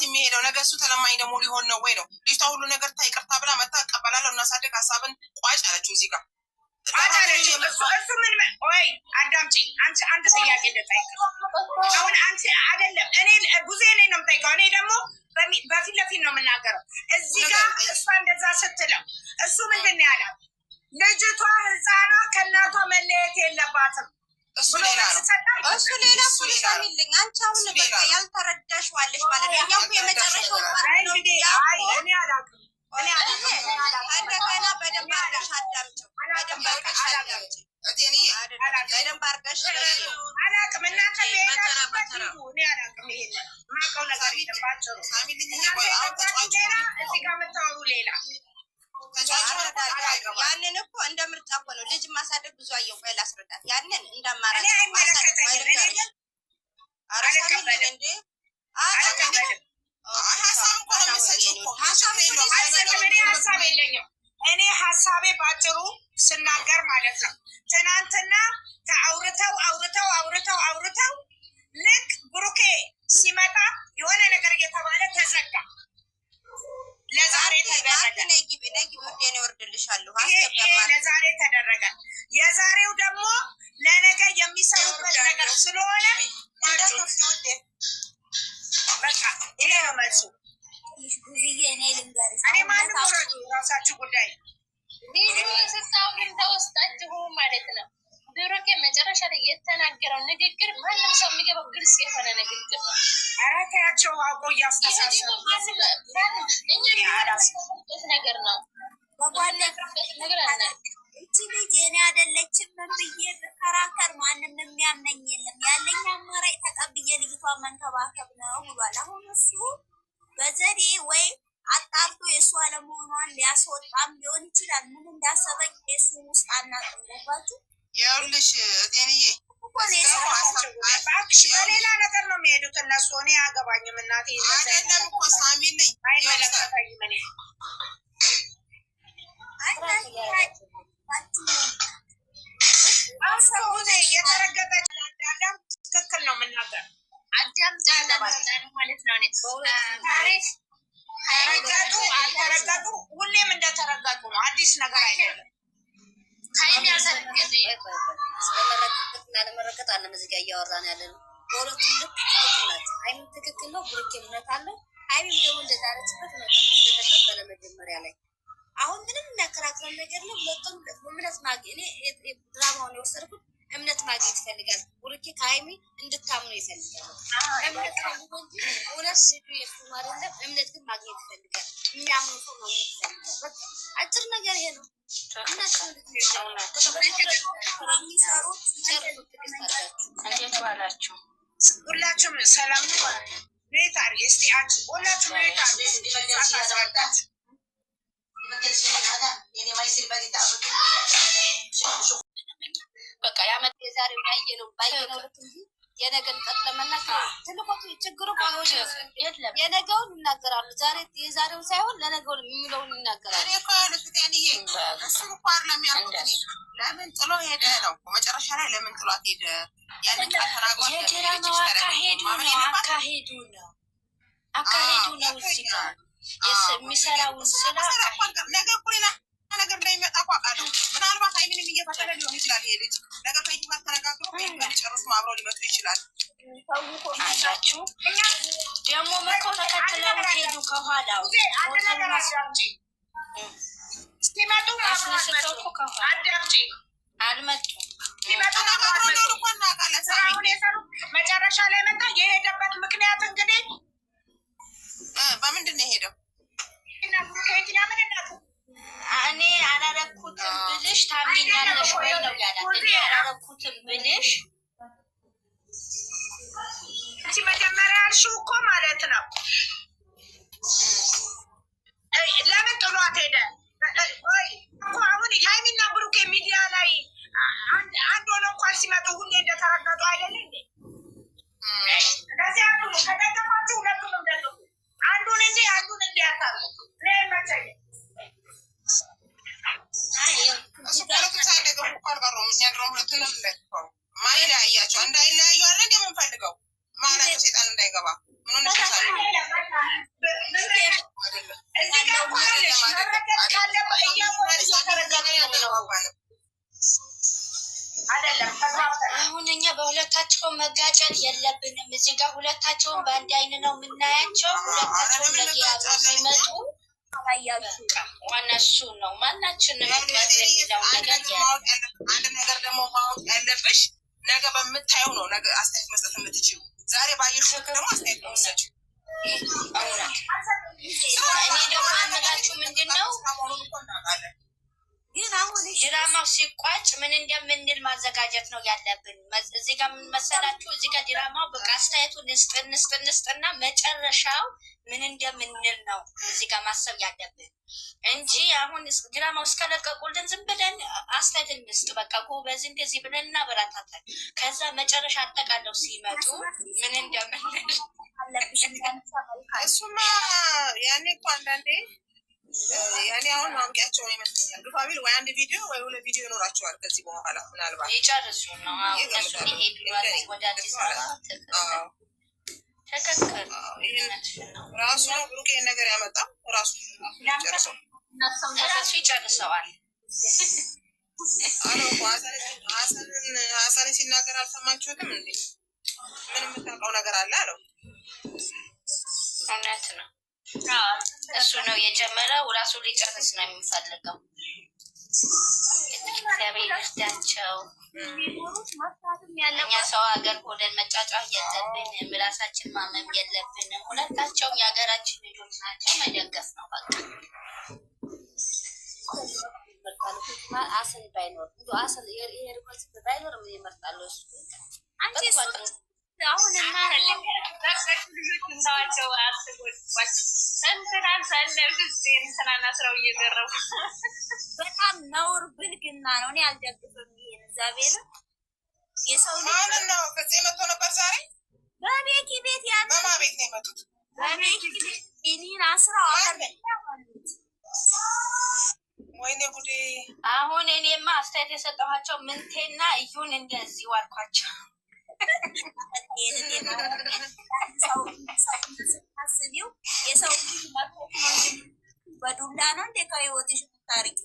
የሚሄደው ነገር እሱ ተለማኝ ደግሞ ሊሆን ነው ወይ ነው ልጅቷ ሁሉ ነገር ታይቅርታ ብላ መታ እቀበላለሁ እናሳድግ ሀሳብን ቋጭ አለችው እዚህ ጋር እሱ ምን ወይ አዳምጪ አንድ ጥያቄ ልጠይቅ አሁን አንቺ አይደለም እኔ ብዙ ላይ ነው የምጠይቀው እኔ ደግሞ በፊት ለፊት ነው የምናገረው እዚህ ጋር እሷ እንደዛ ስትለው እሱ ምንድን ነው ያለው ልጅቷ ህፃኗ ከእናቷ መለየት የለባትም እሱ ሌላ ሚልኝ አንቺ አሁን በቃ ያልተረዳሽ ዋለሽ ማለት ነው ያው የመጨረሻው እኔ አላውቅም እንደገና በደንብ አድርገሽ አዳምጪው በደንብ አድርገሽ አላውቅም እናንተ እኔ አላውቅም ይሄንን ማውቀው ነገር የለባቸው እዚህ ጋር የምታወሩ ሌላ ያንን እኮ እንደ ምርጫ እኮ ነው ልጅ ማሳደግ ብዙ አየሁ ቆይ ላስረዳት ያንን እንደማራጭ እኔ ሀሳቤ ባጭሩ ስናገር ማለት ነው ትናንትና አውርተው ልክ ብሩኬ ሲመጣ የሆነ ነገር እየተባለ ተዘጋ ለዛሬ ተደረገ የዛሬው ደግሞ ለነገ የሚሰሩበት ነገር ስለሆነ በቃ ይሄ ነው መልሱ እኔ ማንም ወረዱ ራሳችሁ ጉዳይ ስታውን ተወስጣችሁ ማለት ነው ብሩኬ መጨረሻ ላይ የተናገረው ንግግር ማንም ሰው የሚገባው ግልጽ የሆነ ንግግር ነው ኧረ ተያቸው አውቆ እያስተሳሰሩ ነገር ነው እቺ ልጅ እኔ አይደለችም ምን ብዬ ብከራከር ማንም የሚያምነኝ የለም ያለኝ አማራጭ ተቀብዬ ልጅቷን መንከባከብ ነው ብሏል አሁን እሱ በዘዴ ወይ አጣርቶ የእሱ አለመሆኗን ሊያስወጣም ሊሆን ይችላል ምን እንዳሰበኝ የእሱ ውስጥ አናውቅም ይኸውልሽ ጤንዬ በሌላ ነገር ነው የሚሄዱት እነሱ እኔ አያገባኝም እናቴ አይደለም እኮ ሳሚ ነኝ አይመለከተኝም እኔ የተረገጠች አዳም ትክክል ነው የምናገር አዳም ማለት ነው ተረገጡ አልተረገጡ ሁሌም እንደተረገጡ ነው አዲስ ነገር አይደለም ሀይሚ ያሰረገጠ ለመረቀጥ አለ ሙዚቃ እያወራን ያለ ነው በሁለቱም ልክ ትክክል ናቸው ሀይሚ ትክክል ነው ብሩኬ እውነት አለው ሀይሚ ደግሞ እንደዛረችበት ነው ስለተቀበለ መጀመሪያ ላይ አሁን ምንም የሚያከራክረን ነገር ነው ሁለቱም እምነት ማግኘት እኔ ድራማውን የወሰድኩት እምነት ማግኘት ይፈልጋል ብሩኬ ከሀይሚ እንድታምኑ ይፈልጋል እምነት ፈልጎ እንጂ እውነት ልጁ የሱ አይደለም እምነት ግን ማግኘት ይፈልጋል የሚያምኑ ሰው ነው ይፈልጋል በቃ አጭር ነገር ይሄ ነው እንዴት ዋላችሁ ሁላችሁም ሰላም ነው ቤት አድርጌ እስቲ አንቺ ሁላችሁም ቤት አድርጌ በቃ ያመጣ የዛሬው ያየነው ባየነው ልክ እንጂ የነገን ቀጥ ለመናገር ትልቁ ችግሩ የለም የነገውን ይናገራሉ ዛሬ የዛሬው ሳይሆን ለነገውን የሚለውን ይናገራሉ እኔ እኮ ልፍቴንዬ እሱን እኮ አይደለም ያልኩት ለምን ጥሎ ሄደ ነው መጨረሻ ላይ ለምን ጥሏት ሄደ ያንን ቃል ተናግሯል የድራማው አካሄዱ ነው እዚህ ጋር የሚሰራውን ስራ ነገ እኮ ሌላ ነገር እንዳይመጣ እኮ አውቃለሁ ምናልባት ሀይሚንም እየፈተነ ሊሆን ይችላል ይሄ ልጅ ነገር ከይባት ተነጋግሮ ጨርሱ አብረው ሊመጡ ይችላል አላችሁ ደግሞ መኮ ተከትለው ሄዱ ከኋላው ሲመጡ አስነስተው እኮ ከኋላ አልመጡም መጨረሻ ላይ መጣ የሄደበት ምክንያት እንግዲህ በምንድን ነው የሄደው እኔ አላረኩትም ብልሽ ታምኛለሽ ወይ ነው ያላት እኔ አላረኩትም ብልሽ እቺ መጀመሪያ ያልሽው እኮ ማለት ነው ለምን ጥሏት ሄደ እኮ አሁን የሀይሚና ብሩኬ ሚዲያ ላይ አንድ ሆነ እንኳን ሲመጡ ሁሌ እንደተረገጡ አይደለ እንዴ እንደዚህ አንዱ ነው ከደገፋችሁ ሁለቱንም ደግፉ አንዱን እንዴ አንዱን እንዴ ያታሉ ለመቻየ እሱ ሁለቱም ሳይደገፉ እኮ አልቀሩም እኛ ድሮም ሁለቱንም እንደግፈው ማየ መጋጨት የለብንም። እዚህ ጋር ሁለታቸውን በአንድ አይን ነው የምናያቸው። ሁለታቸውን ነገ አብረው ሲመጡ ዋና እሱ ነው። ማናችንም የሚለው ነገር አንድ ነገር ደግሞ ማወቅ ያለብሽ ነገ በምታየው ነው ነገ አስተያየት መስጠት የምትችይው። ዛሬ ባየሽው ደግሞ አስተያየት ነው የምትሰጪው። እኔ ደግሞ የምላችሁ ምንድን ነው ግን አሁን ድራማው ሲቋጭ ምን እንደምንል ማዘጋጀት ነው ያለብን። እዚህ ጋር ምን መሰላችሁ? እዚህ ጋር ድራማው በቃ አስተያየቱን እንስጥና መጨረሻው ምን እንደምንል ነው እዚህ ጋር ማሰብ ያለብን እንጂ አሁን ድራማው እስከለቀቁልን ዝም ብለን አስተያየት እንስጥ። በቃ ጎበዝ እንደዚህ ብለን እናበረታታለን። ከዛ መጨረሻ አጠቃለው ሲመጡ ምን እንደምንል እሱማ ያኔ እኮ አንዳንዴ ያኔ አሁን ማምቂያቸው ይመስለኛል። ግፋቢል ወይ አንድ ቪዲዮ ወይ ሁለት ቪዲዮ ይኖራቸዋል ከዚህ በኋላ ምናልባት ይጨርሱ ነው እነሱ ይሄዱ ወደ አዲስ አበባ። ትክክል ራሱ ነው ብሩክ ይሄን ነገር ያመጣው ራሱ ይጨርሰዋል። አሎ ሀሰን ሲናገር አልሰማችሁትም እንዴ? ምን የምታውቀው ነገር አለ አለው። እውነት ነው እሱ ነው የጀመረው። ራሱ ሊጨርስ ነው የሚፈልገው። እግዚአብሔር ይርዳቸው። እኛ ሰው ሀገር ሆነን መጫጫህ የለብንም። ራሳችን ማመም የለብንም። ሁለታቸውም የሀገራችን ልጆች ናቸው። መደገፍ ነው በቃ። አሰል ባይኖር አሰል የርቆት ባይኖር ምን ይመርጣሉ? እሱ አንቺ አሁን እንታዋቸው በጣም ነውር ብልግና ነው። እኔ አልደግፍም ይሄን። እግዚአብሔር የሰው ማለት ነው። ከዚህ መጥቶ ነበር ዛሬ በቤኪ ቤት ያለ በማቤት ነው የመጡት። በቤኪ ቤት ኢኒን አስራው አሉት። ወይኔ ጉዴ! አሁን እኔማ አስተያየት የሰጠኋቸው ምንቴና እዩን እንደዚህ ዋልኳቸው። የሰው በዱላ ነው እንደ ከህይወትሽ ታሪክ